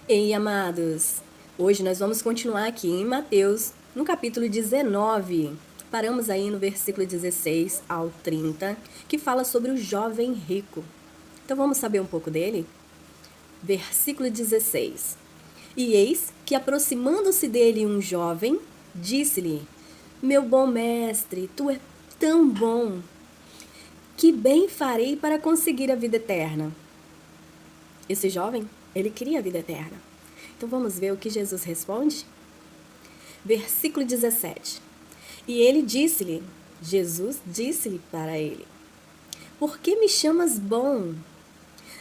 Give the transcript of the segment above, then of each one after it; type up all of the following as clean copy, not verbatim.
Ei, amados! Hoje nós vamos continuar aqui em Mateus, no capítulo 19. Paramos aí no versículo 16 ao 30, que fala sobre o jovem rico. Então vamos saber um pouco dele? Versículo 16. E eis que, aproximando-se dele um jovem, disse-lhe: Meu bom mestre, tu és tão bom, que bem farei para conseguir a vida eterna? Esse jovem, ele queria a vida eterna. Então vamos ver o que Jesus responde? Versículo 17. E ele disse-lhe, Jesus disse-lhe para ele: Por que me chamas bom?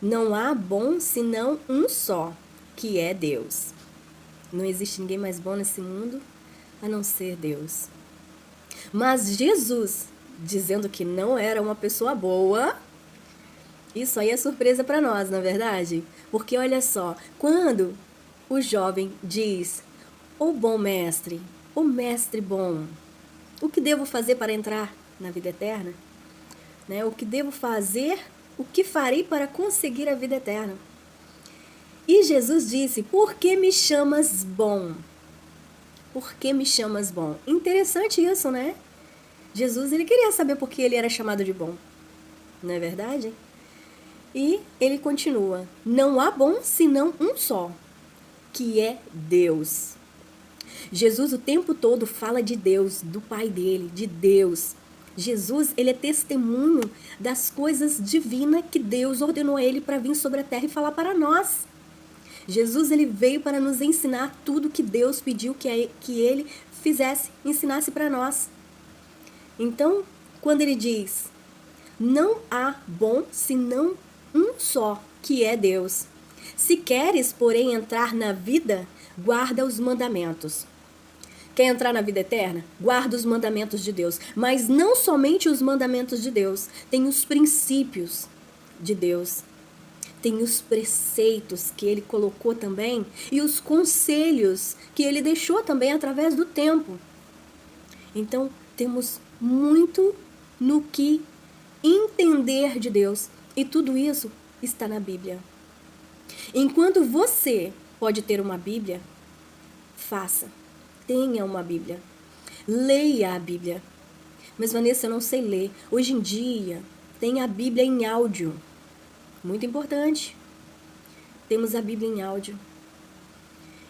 Não há bom senão um só, que é Deus. Não existe ninguém mais bom nesse mundo a não ser Deus. Mas Jesus, dizendo que não era uma pessoa boa, isso aí é surpresa para nós, não é verdade? Porque olha só, quando o jovem diz: Ô bom mestre, ô mestre bom, o que devo fazer para entrar na vida eterna? Né? O que devo fazer, o que farei para conseguir a vida eterna? E Jesus disse: Por que me chamas bom? Por que me chamas bom? Interessante isso, né? Jesus, ele queria saber por que ele era chamado de bom, não é verdade? E ele continua: Não há bom senão um só, que é Deus. Jesus o tempo todo fala de Deus, do Pai dele, de Deus. Jesus, ele é testemunho das coisas divinas que Deus ordenou a ele para vir sobre a terra e falar para nós. Jesus, ele veio para nos ensinar tudo que Deus pediu que ele fizesse, ensinasse para nós. Então, quando ele diz: Não há bom senão um só, que é Deus. Se queres, porém, entrar na vida, guarda os mandamentos. Quer entrar na vida eterna? Guarda os mandamentos de Deus. Mas não somente os mandamentos de Deus. Tem os princípios de Deus. Tem os preceitos que ele colocou também. E os conselhos que ele deixou também através do tempo. Então, temos muito no que entender de Deus. E tudo isso está na Bíblia. Enquanto você pode ter uma Bíblia, faça. Tenha uma Bíblia. Leia a Bíblia. Mas, Vanessa, eu não sei ler. Hoje em dia, tem a Bíblia em áudio. Muito importante. Temos a Bíblia em áudio.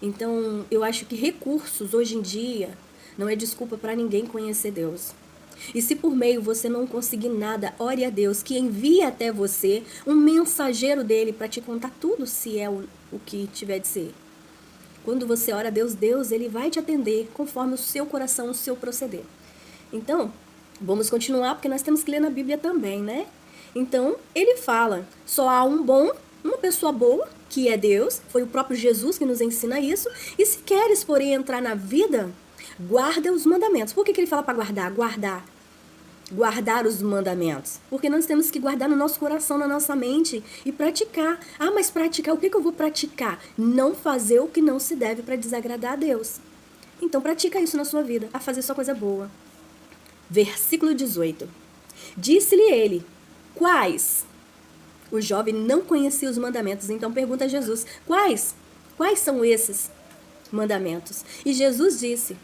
Então, eu acho que recursos, hoje em dia, não é desculpa para ninguém conhecer Deus. E se por meio você não conseguir nada, ore a Deus que envie até você um mensageiro dele para te contar tudo, se é o que tiver de ser. Quando você ora a Deus, Deus ele vai te atender conforme o seu coração, o seu proceder. Então, vamos continuar, porque nós temos que ler na Bíblia também, né? Então, ele fala: só há um bom, uma pessoa boa, que é Deus. Foi o próprio Jesus que nos ensina isso. E se queres, porém, entrar na vida, guarda os mandamentos. Por que ele fala para guardar? Guardar os mandamentos. Porque nós temos que guardar no nosso coração, na nossa mente e praticar. Ah, mas praticar, o que eu vou praticar? Não fazer o que não se deve para desagradar a Deus. Então pratica isso na sua vida, a fazer só coisa boa. Versículo 18. Disse-lhe ele: Quais? O jovem não conhecia os mandamentos, então pergunta a Jesus: Quais? Quais são esses mandamentos? E Jesus disse: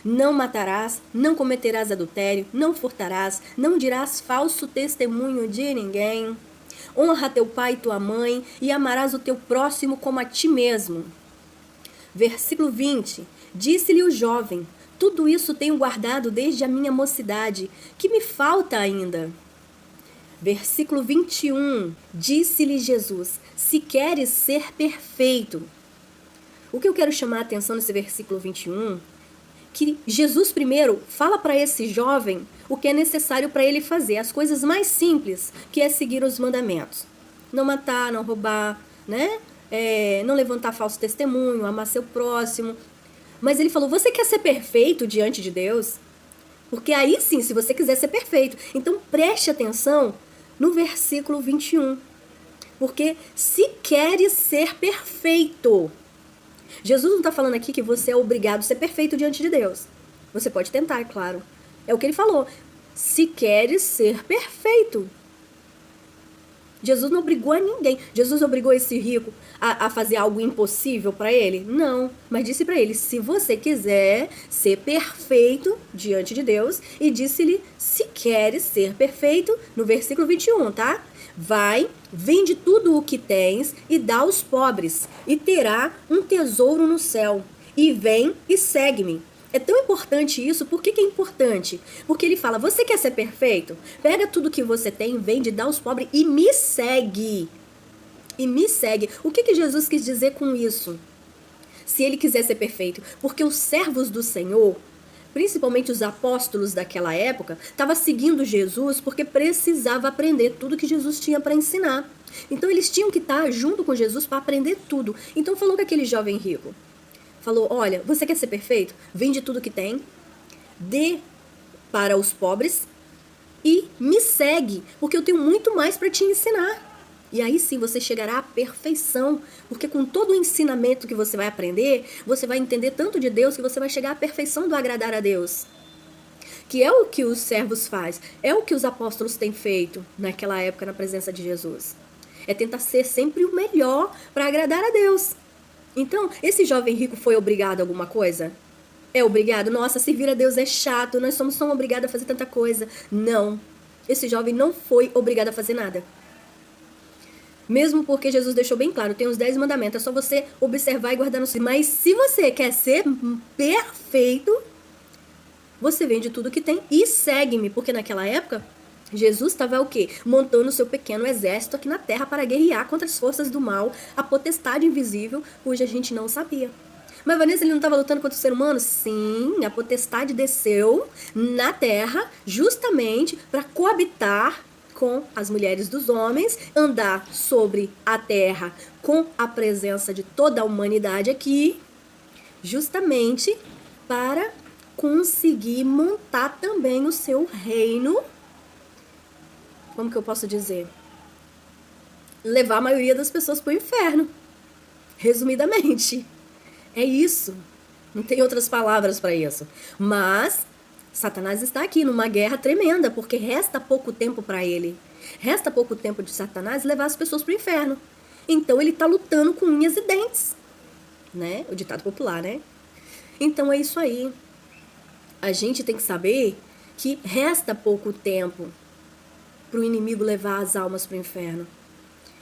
Não matarás, não cometerás adultério, não furtarás, não dirás falso testemunho de ninguém. Honra teu pai e tua mãe e amarás o teu próximo como a ti mesmo. Versículo 20. Disse-lhe o jovem: Tudo isso tenho guardado desde a minha mocidade. Que me falta ainda? Versículo 21. Disse-lhe Jesus: Se queres ser perfeito. O que eu quero chamar a atenção nesse versículo 21, que Jesus primeiro fala para esse jovem o que é necessário para ele fazer, as coisas mais simples, que é seguir os mandamentos. Não matar, não roubar, né? Não levantar falso testemunho, amar seu próximo. Mas ele falou: você quer ser perfeito diante de Deus? Porque aí sim, se você quiser ser perfeito. Então preste atenção no versículo 21. Porque se queres ser perfeito, Jesus não está falando aqui que você é obrigado a ser perfeito diante de Deus. Você pode tentar, é claro. É o que ele falou. Se queres ser perfeito. Jesus não obrigou a ninguém. Jesus obrigou esse rico a fazer algo impossível para ele? Não. Mas disse para ele, se você quiser ser perfeito diante de Deus, e disse-lhe, se queres ser perfeito, no versículo 21, tá? Vai, vende tudo o que tens e dá aos pobres, e terá um tesouro no céu. E vem e segue-me. É tão importante isso. Por que é importante? Porque ele fala, você quer ser perfeito? Pega tudo que você tem, vende, dá aos pobres e me segue. E me segue. O que Jesus quis dizer com isso? Se ele quiser ser perfeito. Porque os servos do Senhor, principalmente os apóstolos daquela época, estavam seguindo Jesus porque precisava aprender tudo que Jesus tinha para ensinar. Então eles tinham que estar junto com Jesus para aprender tudo. Então falou com aquele jovem rico. Falou, olha, você quer ser perfeito? Vende tudo que tem, dê para os pobres e me segue, porque eu tenho muito mais para te ensinar. E aí sim você chegará à perfeição, porque com todo o ensinamento que você vai aprender, você vai entender tanto de Deus que você vai chegar à perfeição do agradar a Deus. Que é o que os servos fazem, é o que os apóstolos têm feito naquela época na presença de Jesus. É tentar ser sempre o melhor para agradar a Deus. Então, esse jovem rico foi obrigado a alguma coisa? É obrigado? Nossa, servir a Deus é chato, nós somos tão obrigados a fazer tanta coisa. Não, esse jovem não foi obrigado a fazer nada. Mesmo porque Jesus deixou bem claro, tem os 10 mandamentos, é só você observar e guardar no seu. Mas se você quer ser perfeito, você vende tudo que tem e segue-me, porque naquela época Jesus estava o quê? Montando o seu pequeno exército aqui na terra para guerrear contra as forças do mal, a potestade invisível, cuja a gente não sabia. Mas Vanessa, ele não estava lutando contra o ser humano? Sim, a potestade desceu na terra justamente para coabitar com as mulheres dos homens, andar sobre a terra com a presença de toda a humanidade aqui, justamente para conseguir montar também o seu reino. Como que eu posso dizer? Levar a maioria das pessoas para o inferno. Resumidamente. É isso. Não tem outras palavras para isso. Mas Satanás está aqui numa guerra tremenda, porque resta pouco tempo para ele. Resta pouco tempo de Satanás levar as pessoas para o inferno. Então ele está lutando com unhas e dentes. Né? O ditado popular, né? Então é isso aí. A gente tem que saber que resta pouco tempo para o inimigo levar as almas para o inferno.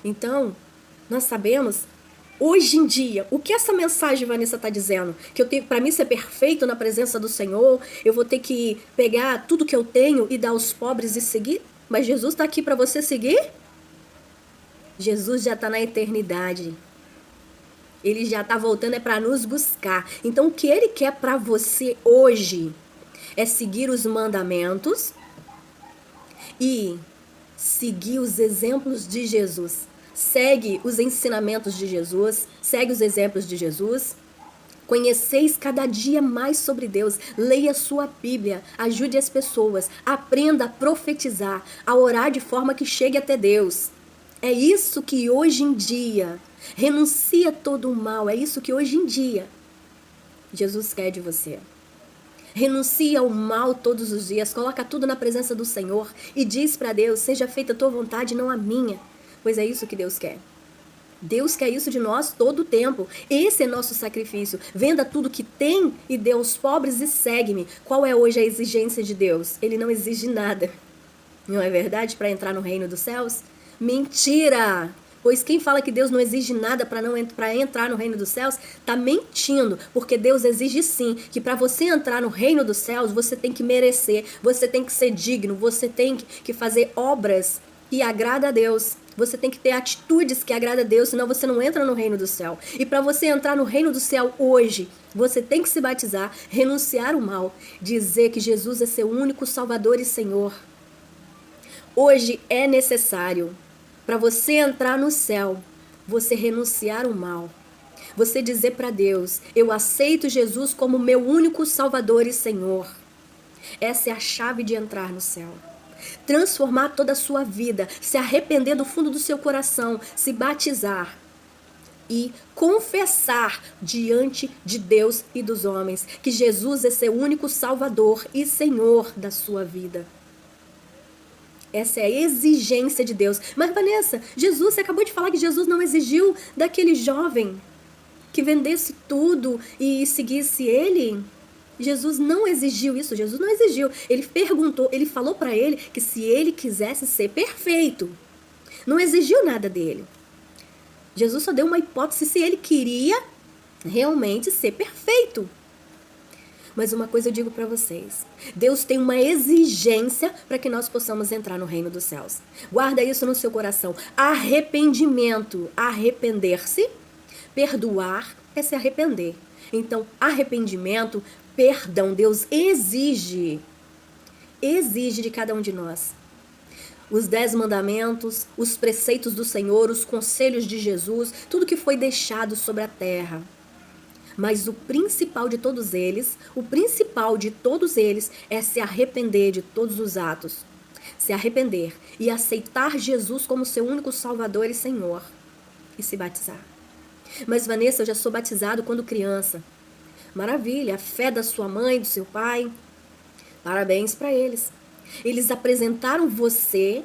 Então, nós sabemos, hoje em dia, o que essa mensagem, Vanessa, está dizendo? Que eu tenho, para mim ser perfeito na presença do Senhor, eu vou ter que pegar tudo que eu tenho e dar aos pobres e seguir? Mas Jesus está aqui para você seguir? Jesus já está na eternidade. Ele já está voltando, é para nos buscar. Então, o que Ele quer para você hoje é seguir os mandamentos e seguir os exemplos de Jesus. Segue os ensinamentos de Jesus, segue os exemplos de Jesus. Conheceis cada dia mais sobre Deus. Leia sua Bíblia, ajude as pessoas, aprenda a profetizar, a orar de forma que chegue até Deus. É isso que hoje em dia, renuncia todo o mal, é isso que hoje em dia Jesus quer de você. Renuncia ao mal todos os dias, coloca tudo na presença do Senhor e diz para Deus, seja feita a tua vontade, não a minha. Pois é isso que Deus quer. Deus quer isso de nós todo o tempo. Esse é nosso sacrifício. Venda tudo que tem e dê aos pobres e segue-me. Qual é hoje a exigência de Deus? Ele não exige nada. Não é verdade? Para entrar no reino dos céus? Mentira! Pois quem fala que Deus não exige nada para entrar no reino dos céus, está mentindo, porque Deus exige sim, que para você entrar no reino dos céus, você tem que merecer, você tem que ser digno, você tem que fazer obras que agradam a Deus. Você tem que ter atitudes que agradam a Deus, senão você não entra no reino do céu. E para você entrar no reino do céu hoje, você tem que se batizar, renunciar o mal, dizer que Jesus é seu único Salvador e Senhor. Hoje é necessário, para você entrar no céu, você renunciar o mal. Você dizer para Deus, eu aceito Jesus como meu único Salvador e Senhor. Essa é a chave de entrar no céu. Transformar toda a sua vida, se arrepender do fundo do seu coração, se batizar e confessar diante de Deus e dos homens que Jesus é seu único Salvador e Senhor da sua vida. Essa é a exigência de Deus. Mas, Vanessa, Jesus, você acabou de falar que Jesus não exigiu daquele jovem que vendesse tudo e seguisse ele. Jesus não exigiu isso, Jesus não exigiu. Ele perguntou, ele falou para ele que se ele quisesse ser perfeito, não exigiu nada dele. Jesus só deu uma hipótese se ele queria realmente ser perfeito. Mas uma coisa eu digo para vocês, Deus tem uma exigência para que nós possamos entrar no reino dos céus. Guarda isso no seu coração. Arrependimento, arrepender-se, perdoar é se arrepender. Então, arrependimento, perdão, Deus exige de cada um de nós. Os 10 mandamentos, os preceitos do Senhor, os conselhos de Jesus, tudo que foi deixado sobre a terra. Mas o principal de todos eles é se arrepender de todos os atos. Se arrepender e aceitar Jesus como seu único Salvador e Senhor. E se batizar. Mas, Vanessa, eu já sou batizado quando criança. Maravilha, a fé da sua mãe, do seu pai. Parabéns para eles. Eles apresentaram você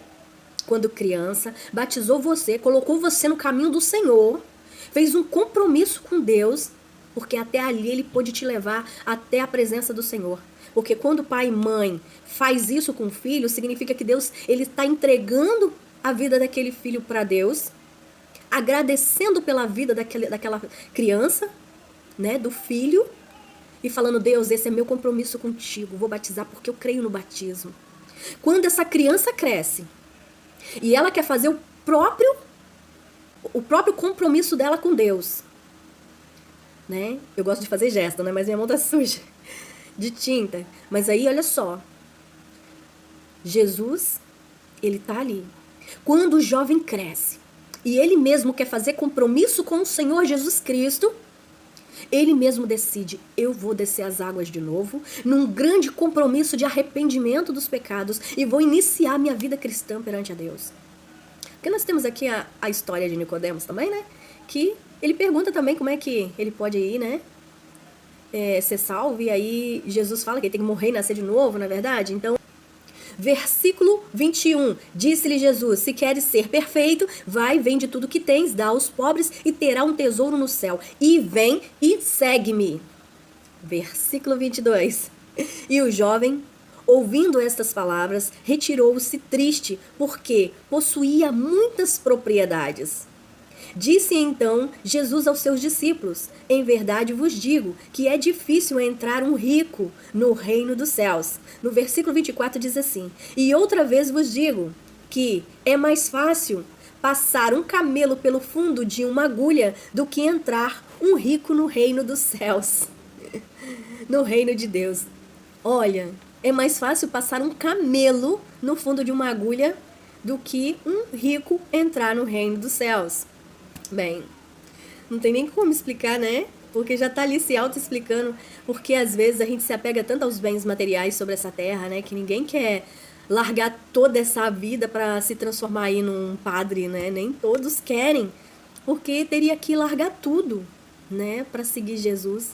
quando criança, batizou você, colocou você no caminho do Senhor, fez um compromisso com Deus, porque até ali ele pôde te levar até a presença do Senhor. Porque quando pai e mãe faz isso com o filho, significa que Deus ele está entregando a vida daquele filho para Deus, agradecendo pela vida daquela criança, né, do filho, e falando, Deus, esse é meu compromisso contigo, vou batizar porque eu creio no batismo. Quando essa criança cresce e ela quer fazer o próprio compromisso dela com Deus, né? Eu gosto de fazer gesto, né? Mas minha mão tá suja de tinta. Mas aí, olha só, Jesus, ele tá ali. Quando o jovem cresce e ele mesmo quer fazer compromisso com o Senhor Jesus Cristo, ele mesmo decide, eu vou descer as águas de novo, num grande compromisso de arrependimento dos pecados e vou iniciar minha vida cristã perante a Deus. Porque nós temos aqui a história de Nicodemos também, né? Que ele pergunta também como é que ele pode ir, né? Ser salvo, e aí Jesus fala que ele tem que morrer e nascer de novo, não é verdade? Então, versículo 21, disse-lhe Jesus, se queres ser perfeito, vai, vende tudo que tens, dá aos pobres e terá um tesouro no céu. E vem e segue-me. Versículo 22, e o jovem, ouvindo estas palavras, retirou-se triste, porque possuía muitas propriedades. Disse então Jesus aos seus discípulos, em verdade vos digo que é difícil entrar um rico no reino dos céus. No versículo 24 diz assim, e outra vez vos digo que é mais fácil passar um camelo pelo fundo de uma agulha do que entrar um rico no reino dos céus, no reino de Deus. Olha, é mais fácil passar um camelo no fundo de uma agulha do que um rico entrar no reino dos céus. Bem, não tem nem como explicar, né? Porque já tá ali se auto-explicando, porque às vezes a gente se apega tanto aos bens materiais sobre essa terra, né? Que ninguém quer largar toda essa vida para se transformar aí num padre, né? Nem todos querem, porque teria que largar tudo, né? Para seguir Jesus,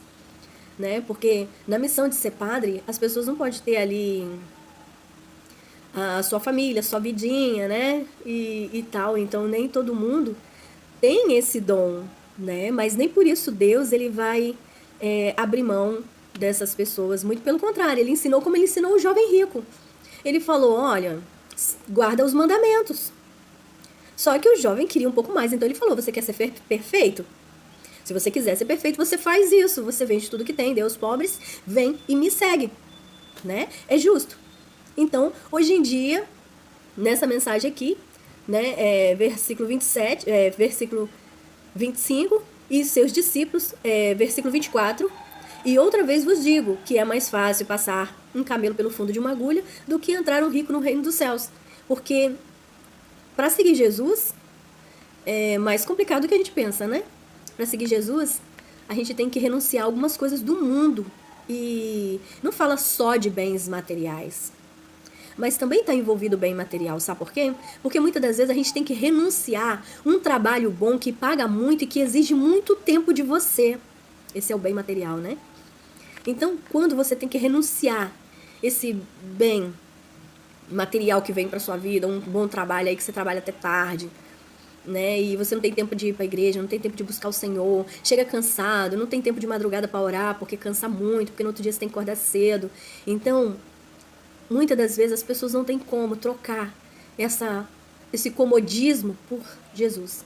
né? Porque na missão de ser padre, as pessoas não podem ter ali a sua família, a sua vidinha, né? E tal, então nem todo mundo tem esse dom, né? Mas nem por isso Deus ele vai abrir mão dessas pessoas. Muito pelo contrário, ele ensinou como ele ensinou o jovem rico. Ele falou, olha, guarda os mandamentos. Só que o jovem queria um pouco mais, então ele falou, você quer ser perfeito? Se você quiser ser perfeito, você faz isso. Você vende tudo que tem, dê aos pobres, vem e me segue, né? É justo. Então, hoje em dia, nessa mensagem aqui, né, versículo 27, versículo 25, e seus discípulos, versículo 24, e outra vez vos digo que é mais fácil passar um camelo pelo fundo de uma agulha do que entrar um rico no reino dos céus. Porque para seguir Jesus é mais complicado do que a gente pensa, né? Para seguir Jesus, a gente tem que renunciar a algumas coisas do mundo. E não fala só de bens materiais, mas também está envolvido o bem material, sabe por quê? Porque muitas das vezes a gente tem que renunciar um trabalho bom que paga muito e que exige muito tempo de você. Esse é o bem material, né? Então, quando você tem que renunciar esse bem material que vem para sua vida, um bom trabalho aí que você trabalha até tarde, né? E você não tem tempo de ir para a igreja, não tem tempo de buscar o Senhor, chega cansado, não tem tempo de madrugada para orar, porque cansa muito, porque no outro dia você tem que acordar cedo. Então, muitas das vezes as pessoas não têm como trocar esse comodismo por Jesus,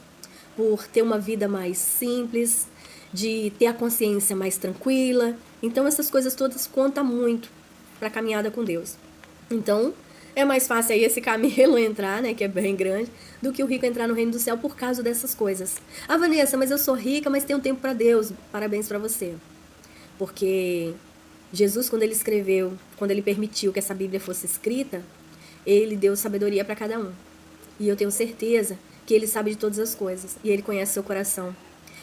por ter uma vida mais simples, de ter a consciência mais tranquila. Então essas coisas todas contam muito para a caminhada com Deus. Então é mais fácil aí esse camelo entrar, né, que é bem grande, do que o rico entrar no reino do céu por causa dessas coisas. Ah, Vanessa, mas eu sou rica, mas tenho tempo para Deus. Parabéns para você. Porque Jesus, quando ele escreveu, quando ele permitiu que essa Bíblia fosse escrita, ele deu sabedoria para cada um. E eu tenho certeza que ele sabe de todas as coisas. E ele conhece seu coração.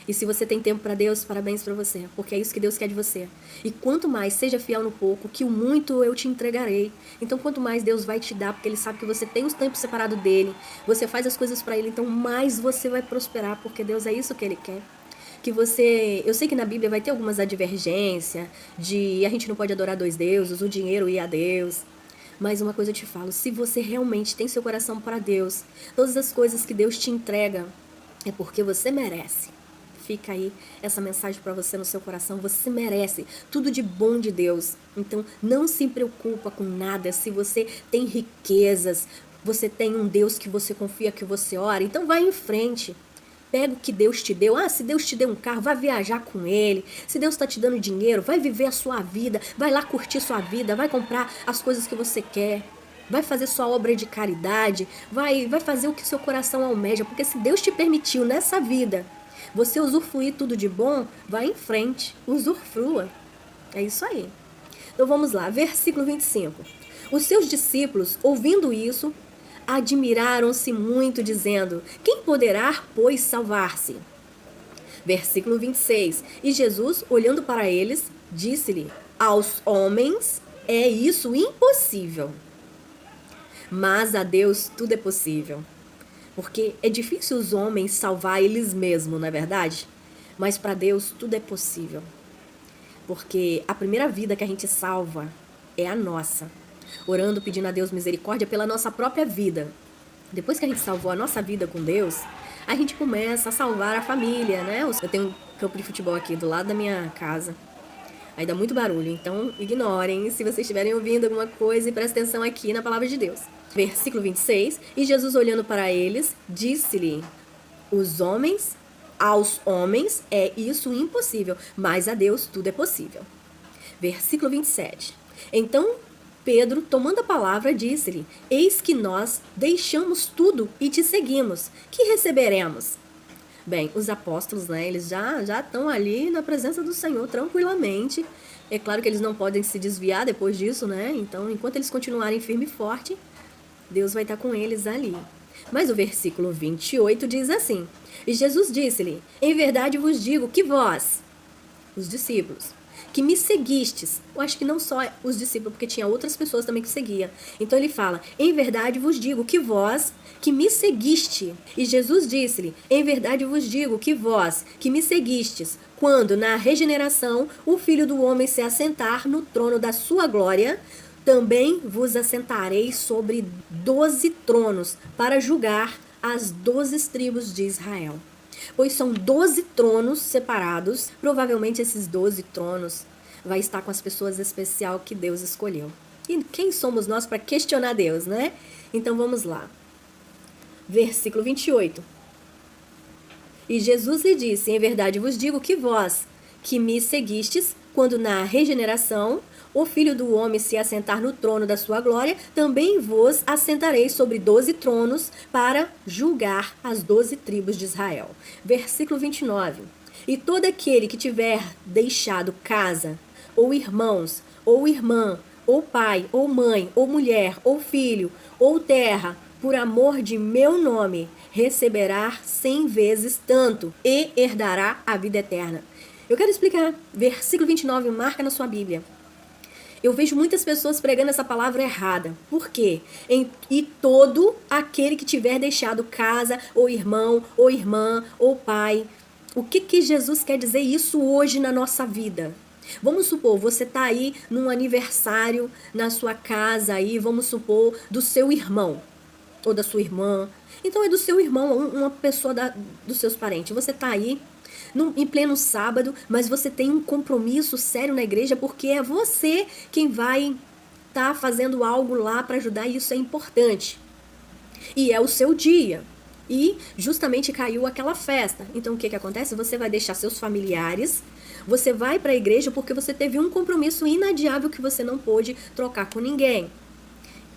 E se você tem tempo para Deus, parabéns para você. Porque é isso que Deus quer de você. E quanto mais seja fiel no pouco, que o muito eu te entregarei. Então quanto mais Deus vai te dar, porque ele sabe que você tem os tempos separados dele. Você faz as coisas para ele, então mais você vai prosperar. Porque Deus é isso que ele quer. Que você... Eu sei que na Bíblia vai ter algumas advergências de a gente não pode adorar dois deuses, o dinheiro e a Deus. Mas uma coisa eu te falo, se você realmente tem seu coração para Deus, todas as coisas que Deus te entrega é porque você merece. Fica aí essa mensagem para você no seu coração, você merece tudo de bom de Deus. Então não se preocupa com nada, se você tem riquezas, você tem um Deus que você confia, que você ora, então vai em frente. Pega o que Deus te deu. Ah, se Deus te deu um carro, vai viajar com ele. Se Deus está te dando dinheiro, vai viver a sua vida. Vai lá curtir sua vida. Vai comprar as coisas que você quer. Vai fazer sua obra de caridade. Vai fazer o que seu coração almeja. Porque se Deus te permitiu nessa vida você usufruir tudo de bom, vai em frente. Usufrua. É isso aí. Então vamos lá. Versículo 25. Os seus discípulos, ouvindo isso, admiraram-se muito, dizendo: quem poderá, pois, salvar-se? Versículo 26. E Jesus, olhando para eles, disse-lhe: aos homens é isso impossível, mas a Deus tudo é possível. Porque é difícil os homens salvar eles mesmos, não é verdade? Mas para Deus tudo é possível. Porque a primeira vida que a gente salva é a nossa. Orando, pedindo a Deus misericórdia pela nossa própria vida. Depois que a gente salvou a nossa vida com Deus, a gente começa a salvar a família, né? Eu tenho um campo de futebol aqui do lado da minha casa. Aí dá muito barulho, então ignorem se vocês estiverem ouvindo alguma coisa e prestem atenção aqui na palavra de Deus. Versículo 26. E Jesus, olhando para eles, disse-lhe: aos homens é isso impossível, mas a Deus tudo é possível. Versículo 27. Então Pedro, tomando a palavra, disse-lhe: eis que nós deixamos tudo e te seguimos. Que receberemos? Bem, os apóstolos, né, eles já estão ali na presença do Senhor tranquilamente. É claro que eles não podem se desviar depois disso, né? Então, enquanto eles continuarem firme e forte, Deus vai estar com eles ali. Mas o versículo 28 diz assim: e Jesus disse-lhe: em verdade vos digo que vós, os discípulos, que me seguistes. Eu acho que não só os discípulos, porque tinha outras pessoas também que seguiam. Então ele fala: em verdade vos digo que vós que me seguiste. E Jesus disse-lhe: em verdade vos digo que vós que me seguistes, quando na regeneração o Filho do Homem se assentar no trono da sua glória, também vos assentarei sobre 12 tronos para julgar as 12 tribos de Israel. Pois são 12 tronos separados. Provavelmente esses 12 tronos vai estar com as pessoas especiais que Deus escolheu. E quem somos nós para questionar Deus, né? Então vamos lá. Versículo 28. E Jesus lhe disse: em verdade vos digo que vós, que me seguistes, quando na regeneração o Filho do Homem se assentar no trono da sua glória, também vos assentarei sobre 12 tronos para julgar as 12 tribos de Israel. Versículo 29. E todo aquele que tiver deixado casa, ou irmãos, ou irmã, ou pai, ou mãe, ou mulher, ou filho, ou terra, por amor de meu nome, receberá 100 vezes tanto e herdará a vida eterna. Eu quero explicar. Versículo 29, marca na sua Bíblia. Eu vejo muitas pessoas pregando essa palavra errada. Por quê? E todo aquele que tiver deixado casa, ou irmão, ou irmã, ou pai. O que Jesus quer dizer isso hoje na nossa vida? Vamos supor, você tá aí num aniversário na sua casa aí, vamos supor, do seu irmão ou da sua irmã. Então é do seu irmão, uma pessoa dos seus parentes. Você tá aí em pleno sábado, mas você tem um compromisso sério na igreja porque é você quem vai estar fazendo algo lá para ajudar e isso é importante. E é o seu dia. E justamente caiu aquela festa. Então o que acontece? Você vai deixar seus familiares, você vai para a igreja porque você teve um compromisso inadiável que você não pôde trocar com ninguém.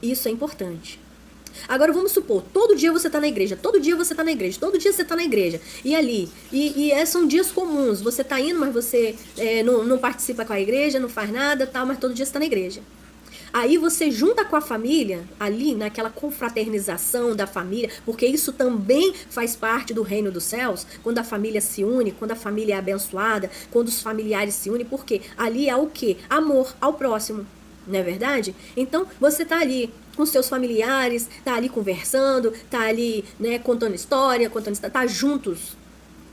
Isso é importante. Agora vamos supor, todo dia você está na igreja, todo dia você está na igreja, todo dia você está na igreja. E ali, são dias comuns, você está indo, mas você não participa com a igreja, não faz nada, tal, mas todo dia você está na igreja. Aí você junta com a família, ali naquela confraternização da família, porque isso também faz parte do reino dos céus, quando a família se une, quando a família é abençoada, quando os familiares se unem, porque ali há o quê? Amor ao próximo, não é verdade? Então você tá ali com seus familiares, tá ali conversando, tá ali, né, contando história, tá juntos,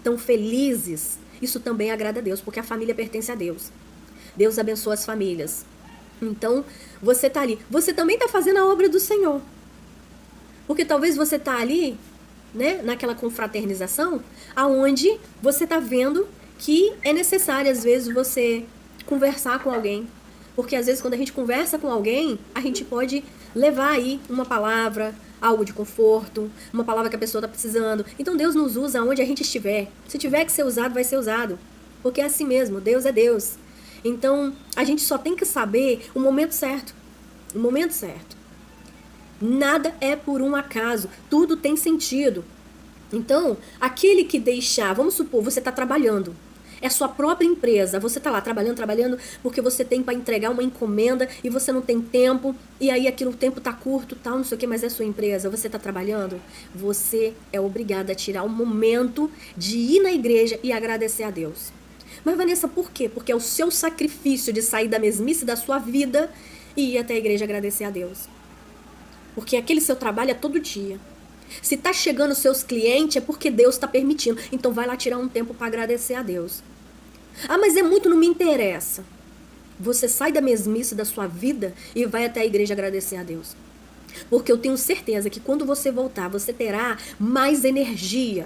tão felizes. Isso também agrada a Deus, porque a família pertence a Deus. Deus abençoa as famílias. Então, você tá ali. Você também tá fazendo a obra do Senhor. Porque talvez você tá ali, né, naquela confraternização, aonde você tá vendo que é necessário, às vezes, você conversar com alguém. Porque, às vezes, quando a gente conversa com alguém, a gente pode levar aí uma palavra, algo de conforto, uma palavra que a pessoa tá precisando. Então, Deus nos usa onde a gente estiver. Se tiver que ser usado, vai ser usado. Porque é assim mesmo, Deus é Deus. Então, a gente só tem que saber o momento certo. O momento certo. Nada é por um acaso. Tudo tem sentido. Então, aquele que deixar... Vamos supor, você está trabalhando. É a sua própria empresa. Você está lá trabalhando, porque você tem para entregar uma encomenda e você não tem tempo. E aí aquilo, o tempo está curto, tal, não sei o que, mas é a sua empresa. Você está trabalhando. Você é obrigado a tirar um momento de ir na igreja e agradecer a Deus. Mas, Vanessa, por quê? Porque é o seu sacrifício de sair da mesmice da sua vida e ir até a igreja agradecer a Deus. Porque aquele seu trabalho é todo dia. Se tá chegando os seus clientes é porque Deus está permitindo. Então vai lá tirar um tempo para agradecer a Deus. Ah, mas é muito, não me interessa. Você sai da mesmice da sua vida e vai até a igreja agradecer a Deus. Porque eu tenho certeza que quando você voltar, você terá mais energia,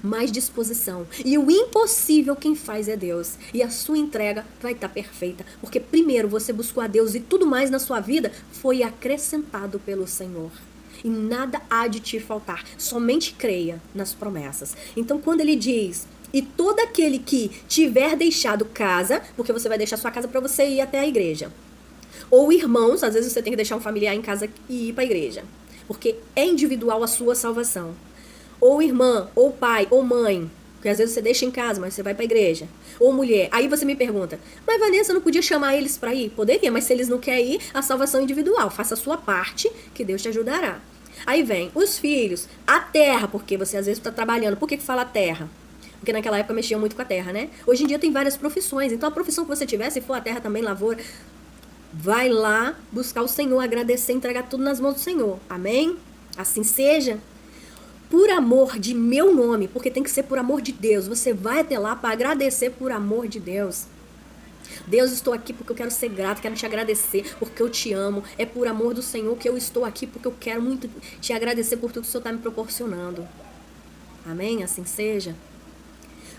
mais disposição. E o impossível quem faz é Deus. E a sua entrega vai estar perfeita. Porque primeiro você buscou a Deus e tudo mais na sua vida foi acrescentado pelo Senhor. E nada há de te faltar. Somente creia nas promessas. Então quando ele diz: e todo aquele que tiver deixado casa, porque você vai deixar sua casa para você ir até a igreja. Ou irmãos, às vezes você tem que deixar um familiar em casa e ir para a igreja. Porque é individual a sua salvação. Ou irmã, ou pai, ou mãe, porque às vezes você deixa em casa, mas você vai pra igreja. Ou mulher. Aí você me pergunta: mas Vanessa, não podia chamar eles pra ir? Poderia, mas se eles não querem ir, a salvação é individual. Faça a sua parte, que Deus te ajudará. Aí vem os filhos, a terra, porque você às vezes está trabalhando. Por que fala terra? Porque naquela época mexia muito com a terra, né? Hoje em dia tem várias profissões. Então a profissão que você tiver, se for a terra também, lavoura, vai lá buscar o Senhor, agradecer, entregar tudo nas mãos do Senhor. Amém? Assim seja. Por amor de meu nome, porque tem que ser por amor de Deus. Você vai até lá para agradecer por amor de Deus. Deus, estou aqui porque eu quero ser grato, quero te agradecer porque eu te amo. É por amor do Senhor que eu estou aqui, porque eu quero muito te agradecer por tudo que o Senhor está me proporcionando. Amém? Assim seja.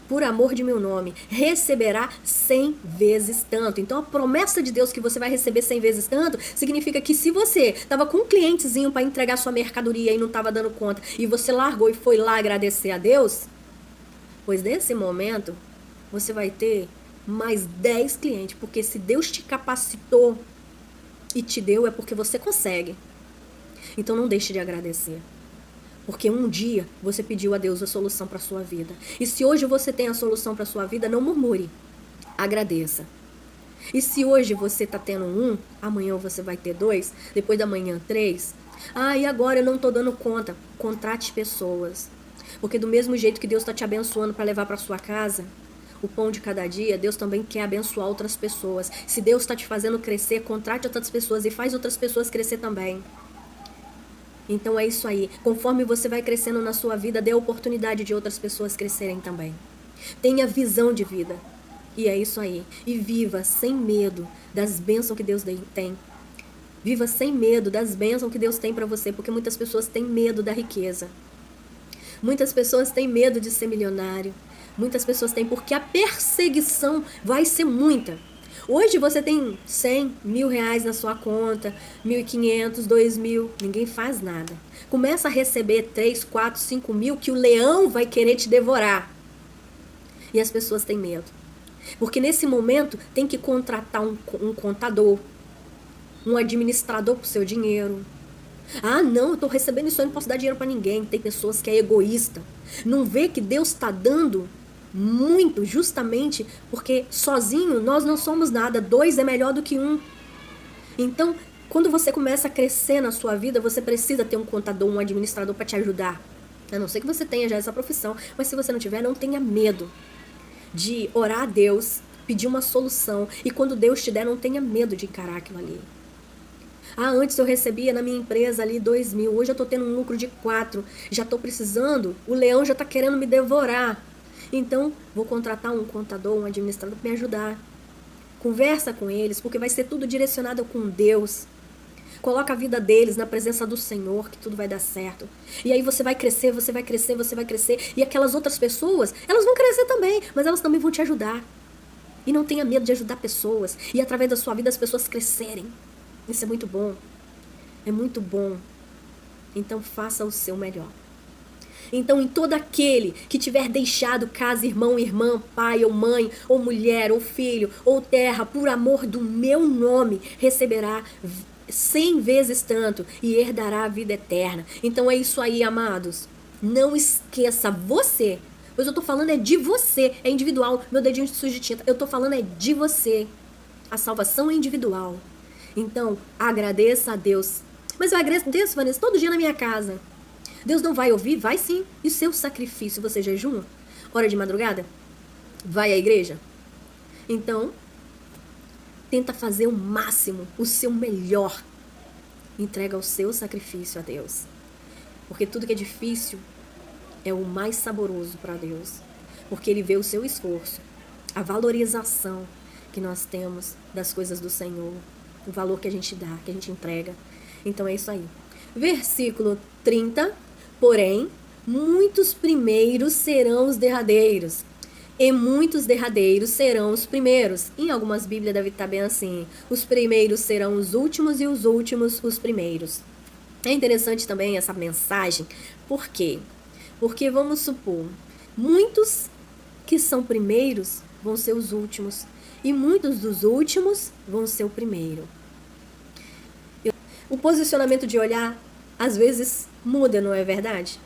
Por amor de meu nome, receberá 100 vezes tanto. Então a promessa de Deus que você vai receber 100 vezes tanto significa que se você estava com um clientezinho para entregar sua mercadoria e não estava dando conta e você largou e foi lá agradecer a Deus, pois nesse momento você vai ter mais 10 clientes, porque se Deus te capacitou e te deu é porque você consegue. Então não deixe de agradecer. Porque um dia você pediu a Deus a solução para a sua vida. E se hoje você tem a solução para a sua vida, não murmure. Agradeça. E se hoje você está tendo um, amanhã você vai ter 2, depois da manhã 3. Ah, e agora eu não estou dando conta. Contrate pessoas. Porque do mesmo jeito que Deus está te abençoando para levar para sua casa o pão de cada dia, Deus também quer abençoar outras pessoas. Se Deus está te fazendo crescer, contrate outras pessoas e faz outras pessoas crescer também. Então é isso aí. Conforme você vai crescendo na sua vida, dê a oportunidade de outras pessoas crescerem também. Tenha visão de vida. E é isso aí. E viva sem medo das bênçãos que Deus tem. Viva sem medo das bênçãos que Deus tem para você, porque muitas pessoas têm medo da riqueza. Muitas pessoas têm medo de ser milionário. Muitas pessoas têm, porque a perseguição vai ser muita. Hoje você tem 100, R$ 1.000 na sua conta, 1.500, 2.000, ninguém faz nada. Começa a receber 3, 4, 5 mil que o leão vai querer te devorar. E as pessoas têm medo. Porque nesse momento tem que contratar um contador, um administrador para o seu dinheiro. Ah, não, eu estou recebendo isso, eu não posso dar dinheiro para ninguém. Tem pessoas que é egoísta. Não vê que Deus está dando muito, justamente porque sozinho nós não somos nada. 2 é melhor do que 1. Então, quando você começa a crescer na sua vida, você precisa ter um contador, um administrador para te ajudar. A não ser que você tenha já essa profissão. Mas se você não tiver, não tenha medo de orar a Deus, pedir uma solução. E quando Deus te der, não tenha medo de encarar aquilo ali. Ah, antes eu recebia na minha empresa ali 2.000, hoje eu tô tendo um lucro de 4, já tô precisando, o leão já tá querendo me devorar. Então, vou contratar um contador, um administrador para me ajudar. Conversa com eles, porque vai ser tudo direcionado com Deus. Coloca a vida deles na presença do Senhor, que tudo vai dar certo. E aí você vai crescer, você vai crescer, você vai crescer. E aquelas outras pessoas, elas vão crescer também, mas elas também vão te ajudar. E não tenha medo de ajudar pessoas. E através da sua vida as pessoas crescerem. Isso é muito bom. É muito bom. Então faça o seu melhor. Então, em todo aquele que tiver deixado casa, irmão, irmã, pai ou mãe, ou mulher, ou filho, ou terra, por amor do meu nome, receberá 100 vezes tanto e herdará a vida eterna. Então é isso aí, amados. Não esqueça você. Pois eu tô falando é de você, é individual. Meu dedinho sujo de tinta. Eu tô falando é de você. A salvação é individual. Então, agradeça a Deus. Mas eu agradeço, Vanessa, todo dia na minha casa. Deus não vai ouvir? Vai sim. E o seu sacrifício? Você jejuma? Hora de madrugada? Vai à igreja? Então, tenta fazer o máximo, o seu melhor. Entrega o seu sacrifício a Deus. Porque tudo que é difícil é o mais saboroso para Deus. Porque Ele vê o seu esforço, a valorização que nós temos das coisas do Senhor, o valor que a gente dá, que a gente entrega. Então é isso aí. Versículo 30. Porém, muitos primeiros serão os derradeiros, e muitos derradeiros serão os primeiros. Em algumas Bíblias deve estar bem assim: os primeiros serão os últimos e os últimos os primeiros. É interessante também essa mensagem. Por quê? Porque vamos supor, muitos que são primeiros vão ser os últimos, e muitos dos últimos vão ser o primeiro. O posicionamento de olhar às vezes muda, não é verdade?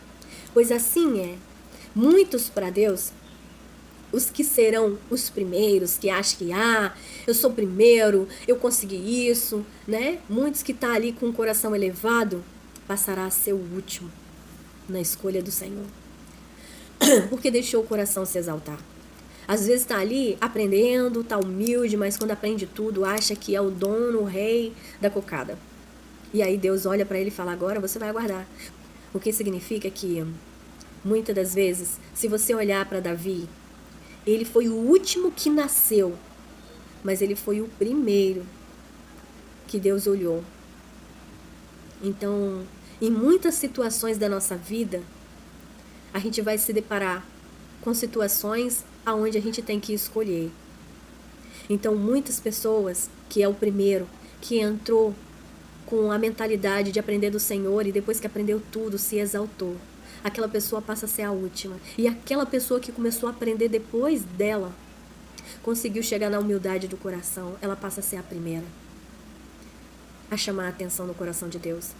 Pois assim é. Muitos para Deus, os que serão os primeiros, que acham que, eu sou o primeiro, eu consegui isso, né? Muitos que estão ali com o coração elevado, passará a ser o último na escolha do Senhor. Porque deixou o coração se exaltar. Às vezes está ali aprendendo, está humilde, mas quando aprende tudo, acha que é o dono, o rei da cocada. E aí Deus olha para ele e fala: agora você vai aguardar. O que significa que, muitas das vezes, se você olhar para Davi, ele foi o último que nasceu, mas ele foi o primeiro que Deus olhou. Então, em muitas situações da nossa vida, a gente vai se deparar com situações aonde a gente tem que escolher. Então, muitas pessoas, que é o primeiro, que entrou com a mentalidade de aprender do Senhor e depois que aprendeu tudo, se exaltou. Aquela pessoa passa a ser a última. E aquela pessoa que começou a aprender depois dela, conseguiu chegar na humildade do coração, ela passa a ser a primeira a chamar a atenção no coração de Deus.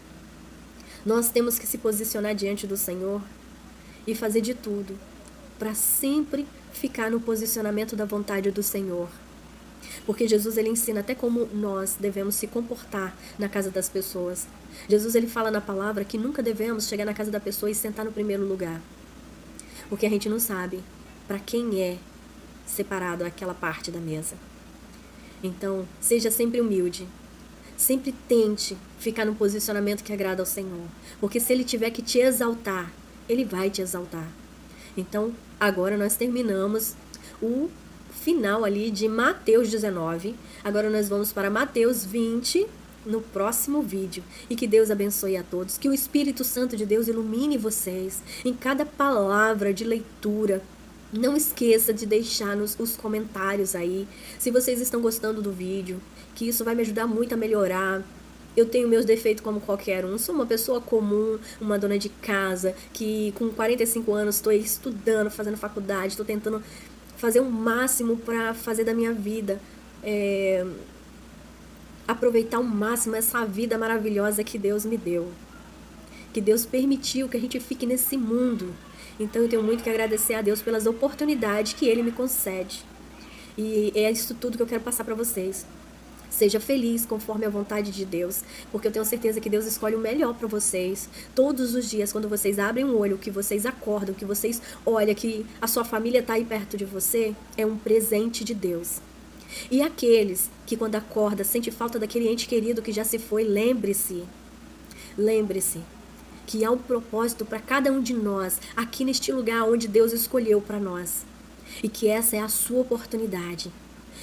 Nós temos que se posicionar diante do Senhor e fazer de tudo para sempre ficar no posicionamento da vontade do Senhor. Porque Jesus, ele ensina até como nós devemos se comportar na casa das pessoas. Jesus, ele fala na palavra que nunca devemos chegar na casa da pessoa e sentar no primeiro lugar. Porque a gente não sabe para quem é separado aquela parte da mesa. Então, seja sempre humilde. Sempre tente ficar no posicionamento que agrada ao Senhor. Porque se Ele tiver que te exaltar, Ele vai te exaltar. Então, agora nós terminamos o final ali de Mateus 19. Agora nós vamos para Mateus 20 no próximo vídeo. E que Deus abençoe a todos. Que o Espírito Santo de Deus ilumine vocês em cada palavra de leitura. Não esqueça de deixar os comentários aí, se vocês estão gostando do vídeo, que isso vai me ajudar muito a melhorar. Eu tenho meus defeitos como qualquer um, sou uma pessoa comum, uma dona de casa, que com 45 anos estou estudando, fazendo faculdade, estou tentando fazer o máximo para fazer da minha vida, aproveitar ao máximo essa vida maravilhosa que Deus me deu, que Deus permitiu que a gente fique nesse mundo. Então eu tenho muito que agradecer a Deus pelas oportunidades que Ele me concede. E é isso tudo que eu quero passar para vocês. Seja feliz conforme a vontade de Deus, porque eu tenho certeza que Deus escolhe o melhor para vocês. Todos os dias, quando vocês abrem o olho, que vocês acordam, que vocês olham, que a sua família está aí perto de você, é um presente de Deus. E aqueles que quando acorda sente falta daquele ente querido que já se foi, lembre-se que há um propósito para cada um de nós, aqui neste lugar onde Deus escolheu para nós. E que essa é a sua oportunidade.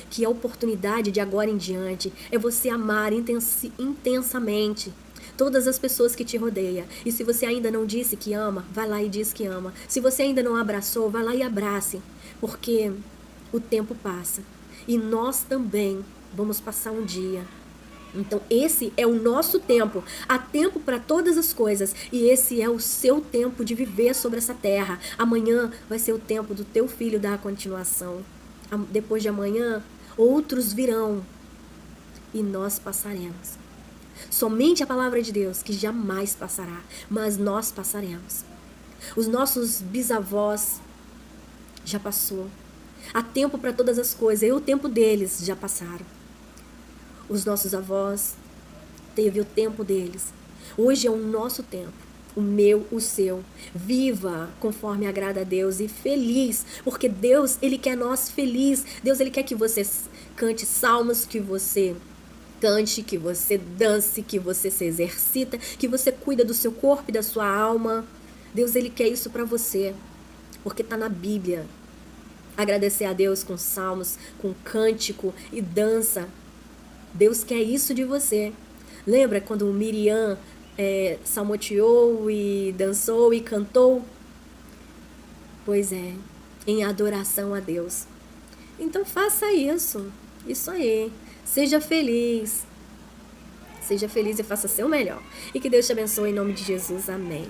Que a oportunidade de agora em diante é você amar intensamente todas as pessoas que te rodeiam. E se você ainda não disse que ama, vai lá e diz que ama. Se você ainda não abraçou, vai lá e abrace. Porque o tempo passa. E nós também vamos passar um dia. Então esse é o nosso tempo. Há tempo para todas as coisas. E esse é o seu tempo de viver sobre essa terra. Amanhã vai ser o tempo do teu filho dar a continuação. Depois de amanhã, outros virão. E nós passaremos. Somente a palavra de Deus que jamais passará. Mas nós passaremos. Os nossos bisavós já passou. Há tempo para todas as coisas. E o tempo deles já passaram. Os nossos avós, teve o tempo deles. Hoje é o nosso tempo, o meu, o seu. Viva conforme agrada a Deus e feliz, porque Deus, Ele quer nós felizes. Deus, Ele quer que você cante salmos, que você cante, que você dance, que você se exercita, que você cuida do seu corpo e da sua alma. Deus, Ele quer isso para você, porque está na Bíblia. Agradecer a Deus com salmos, com cântico e dança. Deus quer isso de você. Lembra quando Miriam salmodiou e dançou e cantou? Pois é, em adoração a Deus. Então faça isso. Isso aí. Seja feliz. Seja feliz e faça seu melhor. E que Deus te abençoe em nome de Jesus. Amém.